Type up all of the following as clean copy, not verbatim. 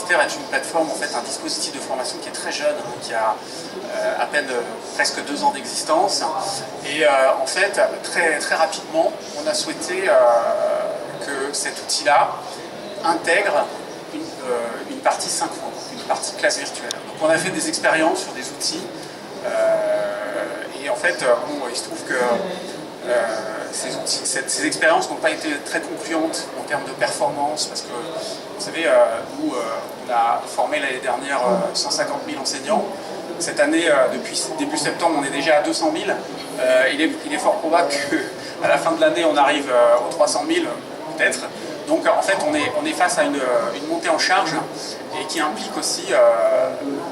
Universitaire est une plateforme, en fait, un dispositif de formation qui est très jeune, qui a à peine presque 2 ans d'existence. Et en fait, très rapidement, on a souhaité que cet outil-là intègre une partie synchro, une partie classe virtuelle. Donc on a fait des expériences sur des outils et en fait, il se trouve que ces expériences n'ont pas été très concluantes en termes de performance parce que, vous savez, nous, on a formé l'année dernière 150 000 enseignants. Cette année, depuis début septembre, on est déjà à 200 000. Il est fort probable qu'à la fin de l'année, on arrive aux 300 000, peut-être. Donc en fait, on est face à une montée en charge et qui implique aussi,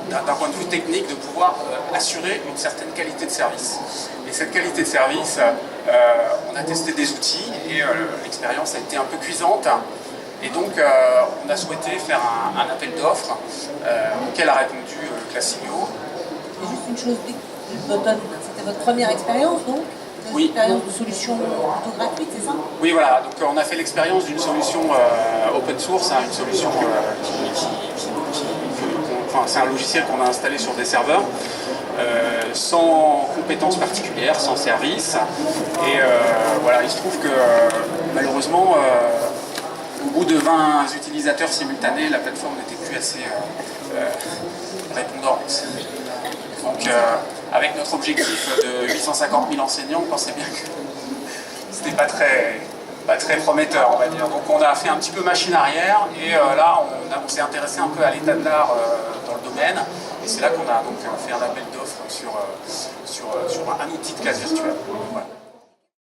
d'un point de vue technique, de pouvoir assurer une certaine qualité de service. Et cette qualité de service, on a testé des outils et l'expérience a été un peu cuisante. Et donc on a souhaité faire un appel d'offres auquel a répondu Classigno. Juste une chose, c'était votre première expérience donc? Oui. Expérience de solution plutôt gratuite, c'est ça? Oui, voilà. Donc on a fait l'expérience d'une solution open source, une solution c'est un logiciel qu'on a installé sur des serveurs, sans compétences particulières, sans service. Et voilà, il se trouve que malheureusement, au bout de 20 utilisateurs simultanés, la plateforme n'était plus assez répondante. Donc, avec notre objectif de 850 000 enseignants, on pensait bien que c'était pas très prometteur, on va dire. Donc on a fait un petit peu machine arrière et là on s'est intéressé un peu à l'état de l'art dans le domaine et c'est là qu'on a donc fait un appel d'offres sur un outil de classe virtuelle. Voilà.